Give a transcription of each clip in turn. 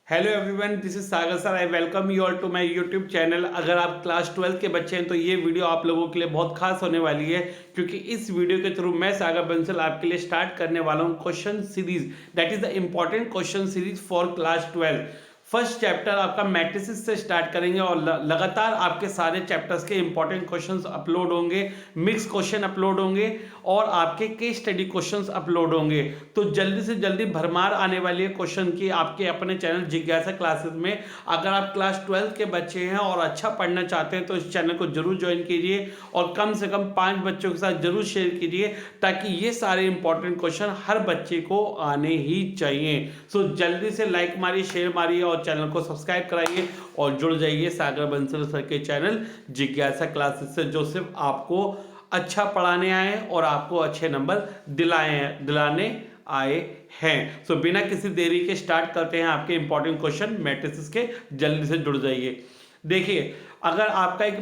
Hello everyone, this is Sagar sir. I welcome you all to my YouTube channel. अगर आप class 12 के बच्चे हैं तो ये वीडियो आप लोगों के लिए बहुत खास होने वाली है, क्योंकि इस वीडियो के थ्रू मैं सागर बंसल आपके लिए स्टार्ट करने वाला हूँ question series. That is the important question series for class 12। First chapter आपका मैट्रिसेस से स्टार्ट करेंगे और लगातार आपके सारे चैप्टर्स के इंपॉर्टेंट क्वेश्चंस अपलोड होंगे, मिक्स क्वेश्चन अपलोड होंगे और आपके केस स्टडी क्वेश्चंस अपलोड होंगे। तो जल्दी से जल्दी भरमार आने वाली है क्वेश्चन की आपके अपने चैनल जिज्ञासा क्लासेस में। अगर आप क्लास 12 के बच्चे हैं और अच्छा पढ़ना चाहते हैं तो इस चैनल को जरूर ज्वाइन कीजिए और कम से कम 5 बच्चों के साथ जरूर शेयर कीजिए, ताकि ये सारे इंपॉर्टेंट क्वेश्चन हर बच्चे को आने ही चाहिए। सो जल्दी से लाइक मारिए, शेयर मारिए और चैनल को सब्सक्राइब कराइए और जुड़ जाइए सागर बंसल सर के चैनल जिज्ञासा क्लासेस से, जो सिर्फ आपको अच्छा पढ़ाने आए और आपको अच्छे नंबर दिलाने आए हैं। सो बिना किसी देरी के स्टार्ट करते हैं आपके इंपॉर्टेंट क्वेश्चन मैट्रिक्स के। जल्दी से जुड़ जाइए। देखिए, अगर आपका एक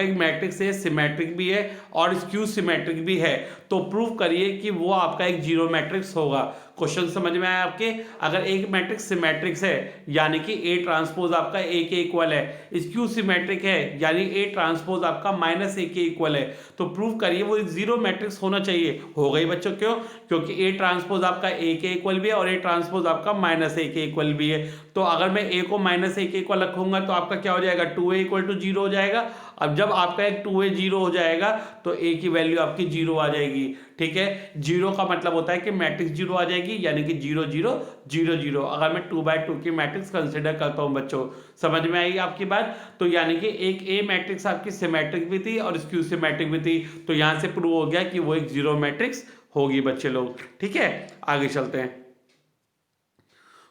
मैट्रिक्स ए सिमेट्रिक भी है और स्क्यू सिमेट्रिक भी है, तो प्रूव करिए कि वो आपका एक जीरो मैट्रिक्स होगा। क्वेश्चन समझ में आया आपके? अगर एक मैट्रिक्स सिमेट्रिक्स है यानी कि ए ट्रांसपोज आपका ए के इक्वल है, स्क्यू सिमेट्रिक है यानी ए ट्रांसपोज आपका माइनस ए के इक्वल है, तो प्रूव करिए वो एक जीरो मैट्रिक्स होना चाहिए। हो गई बच्चों? क्यों? क्योंकि ए ट्रांसपोज आपका ए के इक्वल भी है और ए ट्रांसपोज आपका माइनस ए के इक्वल भी है। तो अगर मैं ए को माइनस ए के इक्वल रखूंगा तो आपका क्या हो जाएगा? 2a इक्वल टू जीरो हो जाएगा। अब जब आपका एक 2a जीरो हो जाएगा तो a की वैल्यू आपकी जीरो आ जाएगी। ठीक है, जीरो का मतलब होता है कि मैट्रिक्स जीरो आ जाएगी, यानी कि 0 0 0 0। अगर मैं 2/2 की मैट्रिक्स कंसिडर करता हूं बच्चों, समझ में आई आपकी बात? तो यानी कि एक ए मैट्रिक्स आपकी सिमेट्रिक भी थी और स्क्यू सिमेट्रिक भी थी, तो यहां से प्रूव हो गया कि वो एक जीरो मैट्रिक्स होगी बच्चे लोग। ठीक है, आगे चलते हैं।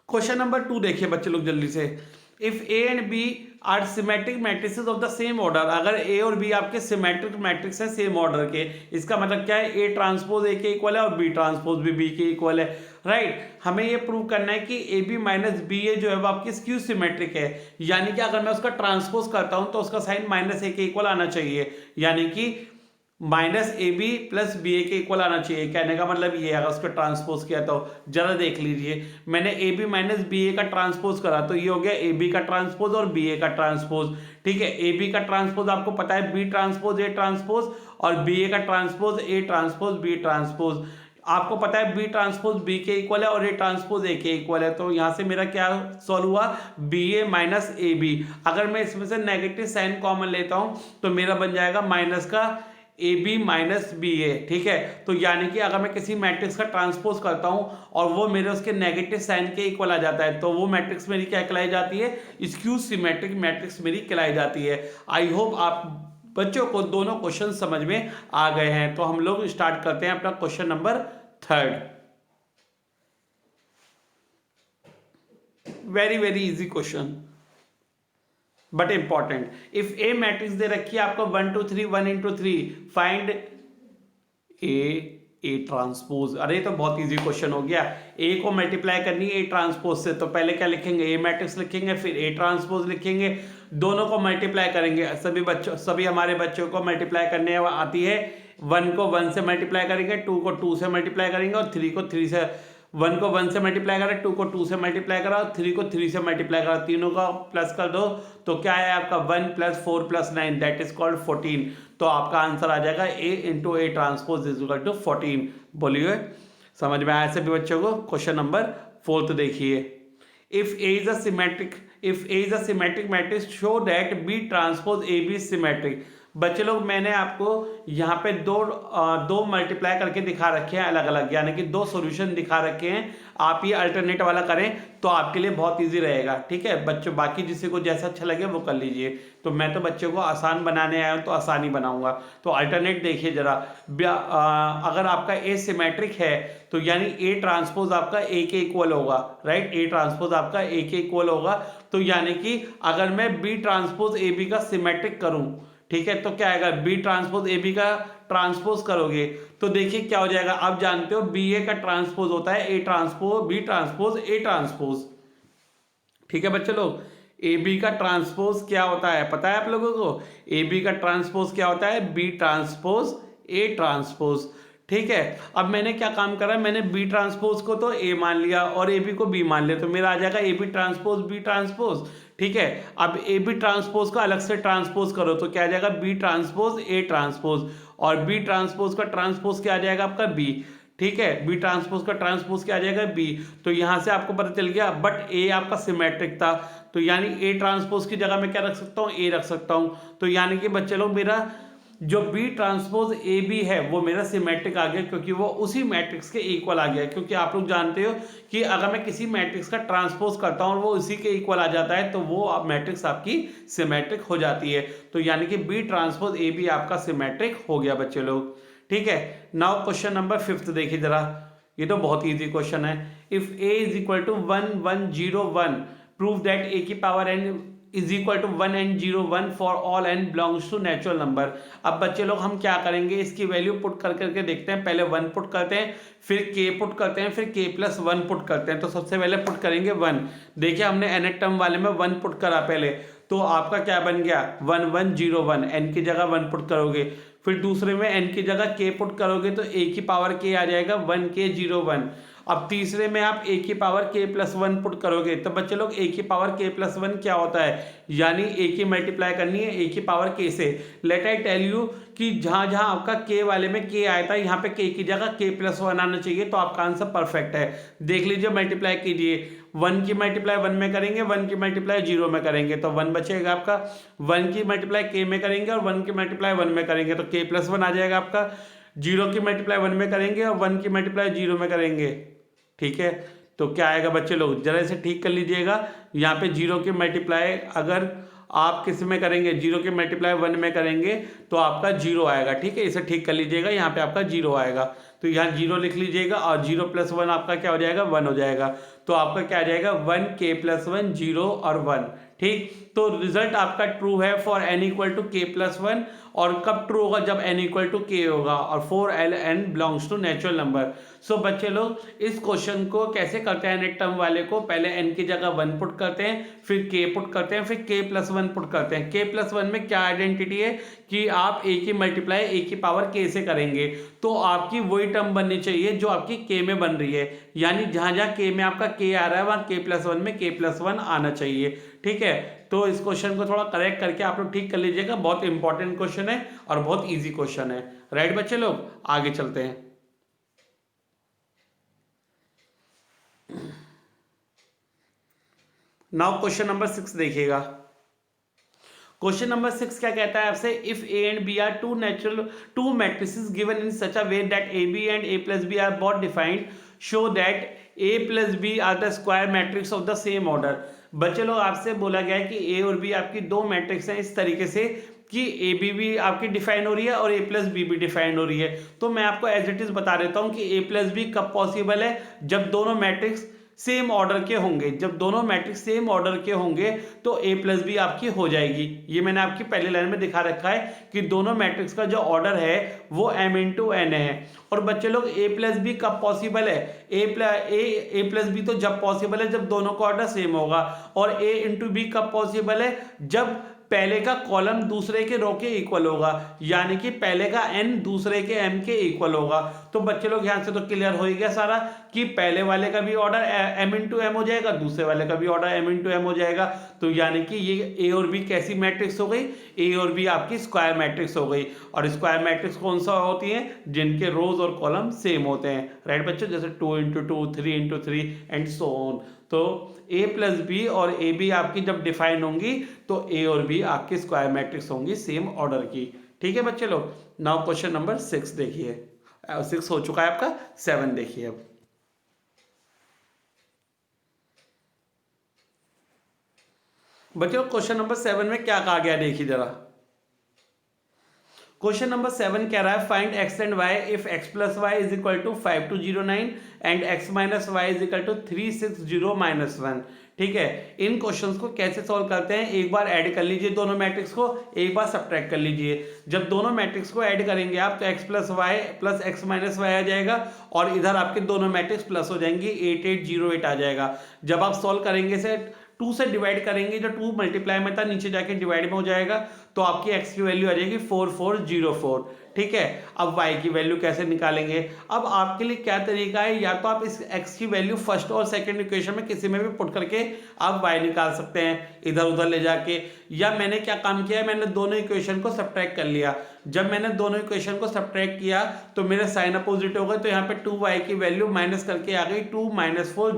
क्वेश्चन नंबर 2 देखिए बच्चे लोग जल्दी से। If A and B are symmetric matrices of the same order, अगर ए और बी आपके सिमेट्रिक मैट्रिक्स हैं सेम ऑर्डर के, इसका मतलब क्या है? ए ट्रांसपोज ए के इक्वल है और बी ट्रांसपोज भी बी के इक्वल है। राइट, हमें ये प्रूव करना है कि ए बी माइनस बी ए जो है वो आपकी स्क्यू सिमेट्रिक है, यानी कि अगर मैं उसका ट्रांसपोज करता हूं तो उसका साइन माइनस ए के इक्वल आना चाहिए, यानी कि minus A B plus B A के इक्वल आना चाहिए। कहने का मतलब ये, अगर उसको ट्रांसपोज किया तो जरा देख लीजिए, मैंने A B minus B A का ट्रांसपोज करा तो ये हो गया ए बी का ट्रांसपोज और बी ए का ट्रांसपोज। ठीक है, ए बी का ट्रांसपोज आपको पता है बी ट्रांसपोज ए ट्रांसपोज, और बी ए का transpose A transpose B transpose. आपको पता है बी ट्रांसपोज बी के इक्वल है और ए ट्रांसपोज ए के इक्वल है, तो यहां से मेरा क्या सॉल्व हुआ? B A minus A B. अगर मैं इसमें से नेगेटिव साइन कॉमन लेता हूं तो मेरा बन जाएगा माइनस का ए बी माइनस बी ए। ठीक है, तो यानी कि अगर मैं किसी मैट्रिक्स का ट्रांसपोज करता हूं और वो मेरे उसके नेगेटिव साइन के इक्वल आ जाता है, तो वो मैट्रिक्स मेरी क्या कहलाई जाती है? स्क्यू सिमेट्रिक मैट्रिक्स मेरी कहलाई जाती है। आई होप आप बच्चों को दोनों क्वेश्चन समझ में आ गए हैं। तो हम लोग स्टार्ट करते हैं अपना question number 3। Very very easy question but important. If a matrix दे रखी है आपको 1 2 3 1 into 3, फाइंड ए ट्रांसपोज। अरे तो बहुत इजी क्वेश्चन हो गया। ए को मल्टीप्लाई करनी है ए ट्रांसपोज से, तो पहले क्या लिखेंगे? ए मैट्रिक्स लिखेंगे, फिर ए ट्रांसपोज लिखेंगे, दोनों को मल्टीप्लाई करेंगे। सभी हमारे बच्चों को मल्टीप्लाई करने आती है। 1 को 1 से मल्टीप्लाई करेंगे, 2 को 2 से मल्टीप्लाई करेंगे और 3 को 3 से। 1 को 1 से मल्टीप्लाई करा, 2 को 2 से मल्टीप्लाई करा और 3 को 3 से मल्टीप्लाई करा, तीनों का प्लस कर दो तो क्या है आपका 1 + 4 + 9, दैट इज कॉल्ड 14। तो आपका आंसर आ जाएगा A into A transpose is equal to 14। बोलिए, समझ में आया सभी बच्चों को? क्वेश्चन नंबर 4 देखिए। If A is a symmetric matrix show that B transpose A B symmetric. बच्चे लोग, मैंने आपको यहाँ पे दो मल्टीप्लाई करके दिखा रखे हैं अलग अलग, यानी कि 2 सॉल्यूशन दिखा रखे हैं। आप ये अल्टरनेट वाला करें तो आपके लिए बहुत इजी रहेगा। ठीक है बच्चों, बाकी जिसे को जैसा अच्छा लगे वो कर लीजिए। तो मैं तो बच्चों को आसान बनाने आया हूँ तो आसान ही बनाऊंगा। तो अल्टरनेट देखिए जरा। अगर आपका ए सिमेट्रिक है तो यानी ए ट्रांसपोज आपका ए के इक्वल होगा। राइट, ए ट्रांसपोज आपका ए के इक्वल होगा। तो यानी कि अगर मैं बी ट्रांसपोज ए बी का सिमेट्रिक करूं, ठीक है, तो क्या आएगा? बी ट्रांसपोज ए बी का ट्रांसपोज करोगे तो देखिए क्या हो जाएगा। आप जानते हो बी ए का ट्रांसपोज होता है A transpose B transpose A transpose. ठीक है बच्चे लोग, ए बी का ट्रांसपोज क्या होता है पता है आप लोगों को? ए बी का ट्रांसपोज क्या होता है? B transpose A transpose. ठीक है। अब मैंने क्या काम करा, मैंने बी ट्रांसपोज को तो ए मान लिया और ए बी को बी मान लिया, तो मेरा आ जाएगा A B transpose B transpose. ठीक है, अब ए बी ट्रांसपोज को अलग से ट्रांसपोज करो तो क्या आ जाएगा, बी ट्रांसपोज ए ट्रांसपोज, और बी ट्रांसपोज का ट्रांसपोज क्या आ जाएगा आपका बी। ठीक है, बी ट्रांसपोज का ट्रांसपोज क्या आ जाएगा बी। तो यहां से आपको पता चल गया, बट ए आपका सिमेट्रिक था, तो यानी ए ट्रांसपोज की जगह मैं क्या रख सकता हूँ, ए रख सकता हूं। तो यानी कि बच्चे लोग मेरा जो बी ट्रांसपोज ए बी है वो मेरा सिमेट्रिक आ गया, क्योंकि वो उसी मैट्रिक्स के इक्वल आ गया। क्योंकि आप लोग जानते हो कि अगर मैं किसी मैट्रिक्स का ट्रांसपोज करता हूं और वो उसी के इक्वल आ जाता है तो वो मैट्रिक्स आपकी सिमेट्रिक हो जाती है। तो यानी कि बी ट्रांसपोज ए बी आपका सिमेट्रिक हो गया बच्चे लोग। ठीक है, नाउ क्वेश्चन नंबर 5 देखिए जरा, ये तो बहुत इजी क्वेश्चन है। If a is equal to 1 1 0 1 prove that a की power n is equal to 1 and 0 1 for all n belongs to natural number. अब बच्चे लोग हम क्या करेंगे, इसकी वैल्यू पुट कर करके देखते हैं। पहले 1 पुट करते हैं, फिर k पुट करते हैं, फिर k प्लस 1 पुट करते हैं। तो सबसे पहले पुट करेंगे 1। देखिए हमने nth टर्म वाले में 1 पुट करा पहले, तो आपका क्या बन गया 1 1 0 1, n की जगह 1 पुट करोगे। फिर दूसरे में n की जगह k पुट करोगे तो a की पावर k आ जाएगा 1 k 0 1। अब तीसरे में आप a की पावर k प्लस 1 पुट करोगे तो बच्चे लोग a की पावर k प्लस 1 क्या होता है, यानी a की मल्टीप्लाई करनी है a की पावर k से। लेट आई टेल यू कि जहां जहां आपका k वाले में k आया था यहाँ पे k की जगह k प्लस 1 आना चाहिए, तो आपका आंसर परफेक्ट है। देख लीजिए, मल्टीप्लाई कीजिए, 1 की मल्टीप्लाई 1 में करेंगे, 1 की मल्टीप्लाई 0 में करेंगे तो 1 बचेगा आपका, 1 की मल्टीप्लाई k में करेंगे और 1 की मल्टीप्लाई 1 में करेंगे तो k प्लस 1 आ जाएगा आपका। 0 की मल्टीप्लाई 1 में करेंगे और 1 की मल्टीप्लाई 0 में करेंगे। ठीक है, तो क्या आएगा बच्चे लोग, जरा इसे ठीक कर लीजिएगा। यहाँ पे 0 की मल्टीप्लाई अगर आप किस में करेंगे, 0 की मल्टीप्लाई 1 में करेंगे तो आपका 0 आएगा। ठीक है, इसे ठीक कर लीजिएगा, यहाँ पे आपका 0 आएगा, तो यहाँ 0 लिख लीजिएगा और 0 प्लस 1 आपका क्या हो जाएगा 1 हो जाएगा। तो आपका क्या आ जाएगा 1 k प्लस 1 0 और 1। ठीक, तो रिजल्ट आपका ट्रू है for n equal to k plus 1। और कब ट्रू होगा, जब n इक्वल टू k होगा और for n belongs to natural number. So बच्चे लोग इस क्वेश्चन को कैसे करते हैं, नेट टर्म वाले को पहले n की जगह 1 पुट करते हैं, फिर k पुट करते हैं, फिर k प्लस 1 पुट करते हैं। k प्लस 1 में क्या आइडेंटिटी है कि आप a की मल्टीप्लाई a की पावर k से करेंगे, तो आपकी वही टर्म बननी चाहिए जो आपकी k में बन रही है, यानी जहां जहां k में आपका k आ रहा है वहां k प्लस 1 में k प्लस 1 आना चाहिए। ठीक है, तो इस क्वेश्चन को थोड़ा करेक्ट करके आप लोग ठीक कर लीजिएगा, बहुत इंपॉर्टेंट क्वेश्चन है और बहुत इजी क्वेश्चन है। राइट बच्चे लोग, आगे चलते हैं। नाउ क्वेश्चन नंबर 6 देखिएगा। क्वेश्चन नंबर 6 क्या कहता है आपसे, if A and B are two matrices given in such a way that A B and A plus B are both defined, show that A plus B are the square matrix of the same order. बच्चे लोग आपसे बोला गया है कि ए और B आपकी दो मैट्रिक्स हैं इस तरीके से कि ए बी भी आपकी डिफाइन हो रही है और ए प्लस बी भी डिफाइन हो रही है। तो मैं आपको एज इट इज बता देता हूं कि ए प्लस बी कब पॉसिबल है, जब दोनों मैट्रिक्स सेम ऑर्डर के होंगे। जब दोनों मैट्रिक्स सेम ऑर्डर के होंगे तो ए प्लस बी आपकी हो जाएगी। ये मैंने आपकी पहले लाइन में दिखा रखा है कि दोनों मैट्रिक्स का जो ऑर्डर है वो m इंटू एन है। और बच्चे लोग ए प्लस बी कब पॉसिबल है, ए प्लस बी तो जब पॉसिबल है जब दोनों का ऑर्डर सेम होगा। और ए इंटू बी कब पॉसिबल है, जब पहले का कॉलम दूसरे के रो के इक्वल होगा, यानी कि पहले का n दूसरे के m के इक्वल होगा। तो बच्चे लोग यहां से तो क्लियर हो ही गया सारा कि पहले वाले का भी ऑर्डर m इंटू एम हो जाएगा, दूसरे वाले का भी ऑर्डर m इंटू एम हो जाएगा। तो यानी कि ये a और b कैसी मैट्रिक्स हो गई, a और b आपकी स्क्वायर मैट्रिक्स हो गई। और स्क्वायर मैट्रिक्स कौन सा होती है, जिनके रोज और कॉलम सेम होते हैं। राइट बच्चों, जैसे 2 into 2 3 into 3 and so on. तो a प्लस बी और ए बी आपकी जब डिफाइन होंगी तो a और b आपकी स्क्वायर मैट्रिक्स होंगी सेम ऑर्डर की। ठीक है बच्चे लोग, नाउ क्वेश्चन नंबर 6 देखिए। 6 हो चुका है आपका, 7 देखिए। अब बच्चों क्वेश्चन नंबर 7 में क्या कहा गया देखिए जरा। क्वेश्चन नंबर 7 कह रहा है find x and y if x plus Y is equal to 5209 and x minus Y is equal to 360 minus 1। ठीक है, इन क्वेश्चंस को कैसे सॉल्व करते हैं, एक बार ऐड कर लीजिए दोनों मैट्रिक्स को, एक बार सब्ट्रैक्ट कर लीजिए। जब दोनों मैट्रिक्स को ऐड करेंगे आप तो x plus Y plus X minus Y आ जाएगा और इधर आपके दोनों मैट्रिक्स प्लस हो जाएंगी, 8808 आ जाएगा। जब आप सॉल्व करेंगे से 2 से डिवाइड करेंगे, जो 2 मल्टीप्लाई में था नीचे जाके डिवाइड में हो जाएगा। तो आपकी x की वैल्यू आ जाएगी 4404। ठीक है, अब y की वैल्यू कैसे निकालेंगे? अब आपके लिए क्या तरीका है, या तो आप इस x की वैल्यू फर्स्ट और सेकंड इक्वेशन में किसी में भी पुट करके आप y निकाल सकते हैं इधर उधर ले जाके, या मैंने क्या काम किया है, मैंने दोनों इक्वेशन को सब्ट्रैक्ट कर लिया। जब मैंने दोनों इक्वेशन को सब्ट्रैक्ट किया तो मेरे साइन अपोजिट हो गए, तो यहाँ पे 2y की वैल्यू माइनस करके आ गई 2 - 4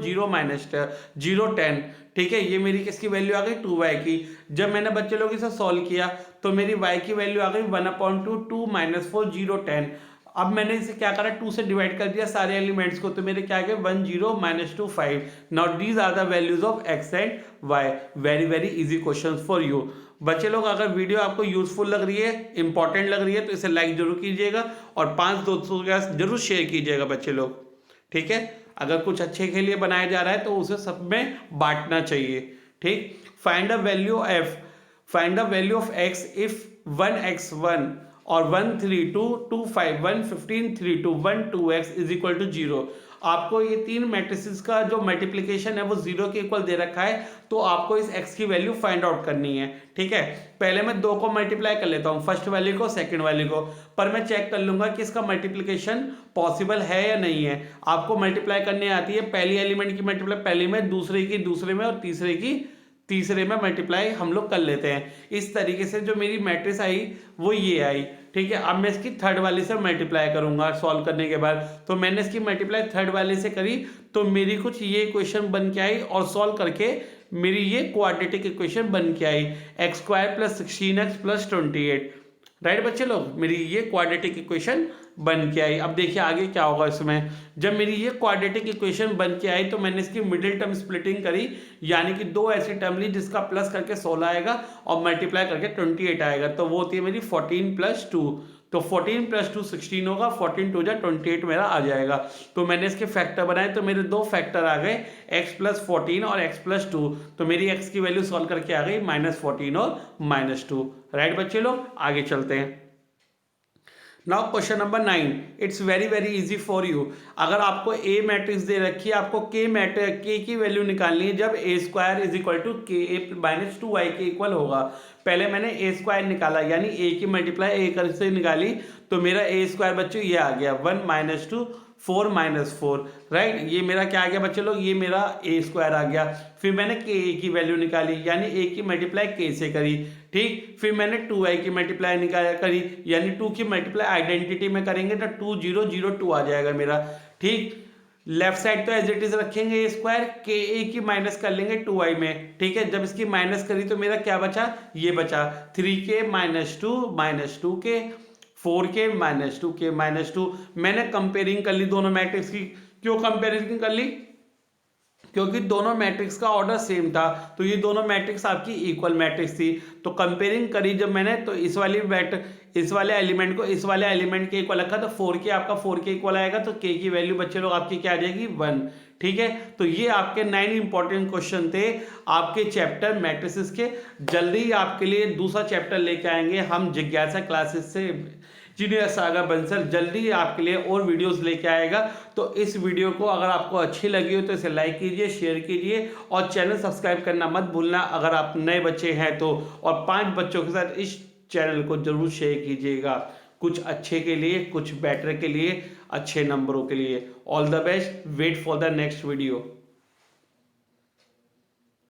0 10। ठीक है, ये मेरी किसकी वैल्यू आ गई? 2y की। जब मैंने बच्चे लोग इसे सॉल्व किया तो मेरी y की वैल्यू आ गई 1/2 2 - 4 0 10। अब मैंने इसे क्या करा, 2 से डिवाइड कर दिया सारे एलिमेंट्स को, तो मेरे क्या आ गए 1 0 - 2 5। Now these are the values of x and y। Very very easy question for you बच्चे लोग। अगर वीडियो आपको यूजफुल लग रही है, इंपॉर्टेंट लग रही है, तो इसे लाइक जरूर कीजिएगा और 5 दोस्तों के साथ जरूर शेयर कीजिएगा बच्चे लोग। ठीक है, अगर कुछ अच्छे के लिए बनाया जा रहा है तो उसे सब में बांटना चाहिए। ठीक, find the value of x if 1x1 और 132 251 15 32 1 2x इज इक्वल टू 0। आपको ये तीन मैट्रिसेस का जो मल्टीप्लिकेशन है वो 0 के इक्वल दे रखा है, तो आपको इस x की वैल्यू फाइंड आउट करनी है। ठीक है, पहले मैं 2 को मल्टीप्लाई कर लेता हूँ, फर्स्ट वैल्यू को सेकंड वैल्यू को, पर मैं चेक कर लूंगा कि इसका मल्टीप्लिकेशन पॉसिबल है या नहीं है। आपको मल्टीप्लाई करने आती है, पहली एलिमेंट की मल्टीप्लाई पहली में, दूसरे की दूसरे में और तीसरे की तीसरे में मल्टीप्लाई हम लोग कर लेते हैं। इस तरीके से जो मेरी मैट्रिक्स आई वो ये आई। ठीक है, अब मैं इसकी थर्ड वाले से मल्टीप्लाई करूंगा सॉल्व करने के बाद। तो मैंने इसकी मल्टीप्लाई थर्ड वाले से करी तो मेरी कुछ ये इक्वेशन बन के आई, और सॉल्व करके मेरी ये क्वाड्रेटिक इक्वेशन बन के आई x² + 16x + 28। राइट बच्चे लोग, मेरी ये क्वाड्रेटिक इक्वेशन बन के आई। अब देखिए आगे क्या होगा इसमें। जब मेरी ये क्वाड्रेटिक इक्वेशन बन के आई तो मैंने इसकी मिडिल टर्म स्प्लिटिंग करी, यानी कि 2 ऐसी टर्म ली जिसका प्लस करके 16 आएगा और मल्टीप्लाई करके 28 आएगा, तो वो होती है मेरी 14 + 2। तो 14 + 2 16 होगा, 14 2 जा 28 मेरा आ जाएगा। तो मैंने इसके फैक्टर बनाए, तो मेरे 2 फैक्टर आ गए x + 14 और x + 2। तो मेरी x की वैल्यू सॉल्व करके आ गई -14 और -2। राइट बच्चे लोग, आगे चलते हैं। Now question number 9, it's very very easy for you. अगर आपको A मैट्रिक्स दे रखी है, आपको K की वैल्यू निकालनी है जब A² = K - 2y के इक्वल होगा। पहले मैंने A² निकाला, यानी A की मल्टीप्लाई A से निकाली, तो मेरा A² बच्चों ये आ गया 1 - 2 4 - 4। राइट, ये मेरा क्या आ गया बच्चे लोग, ये मेरा A² आ गया। फिर मैंने K की वैल्यू निकाली, यानी A की मल्टीप्लाई K से करी। ठीक, फिर मैंने 2y की मल्टीप्लाई करी, यानी 2 की मल्टीप्लाई आइडेंटिटी में करेंगे तो 2 0 0 2 आ जाएगा मेरा। ठीक, लेफ्ट साइड तो एज इट इज रखेंगे A² K की माइनस कर लेंगे 2y में। ठीक है, जब इसकी माइनस करी तो मेरा क्या बचा, ये बचा 3k - 2 - 2k 4k - 2k - 2। मैंने कंपेयरिंग कर ली दोनों मैट्रिक्स की। क्यों कंपेयरिंग कर ली? क्योंकि दोनों मैट्रिक्स का ऑर्डर सेम था, तो ये दोनों मैट्रिक्स आपकी इक्वल मैट्रिक्स थी। तो कंपेयरिंग करी जब मैंने, तो इस वाले एलिमेंट को इस वाले एलिमेंट के इक्वल रखा, तो 4k आपका 4k इक्वल आएगा, तो k की वैल्यू बच्चे लोग आपकी क्या आ जाएगी 1। ठीक है, तो ये आपके 9 इंपॉर्टेंट क्वेश्चन थे आपके चैप्टर मैट्रिसेस के। जल्दी आपके लिए दूसरा चैप्टर लेके आएंगे हम जिज्ञासा क्लासेस से, इंजीनियर सागर बंसल जल्दी आपके लिए और वीडियोस लेके आएगा। तो इस वीडियो को अगर आपको अच्छी लगी हो तो इसे लाइक कीजिए, शेयर कीजिए और चैनल सब्सक्राइब करना मत भूलना अगर आप नए बच्चे हैं तो। और 5 बच्चों के साथ इस चैनल को जरूर शेयर कीजिएगा, कुछ अच्छे के लिए, कुछ बेटर के लिए, अच्छे नंबरों के लिए। All the best, wait for the next video.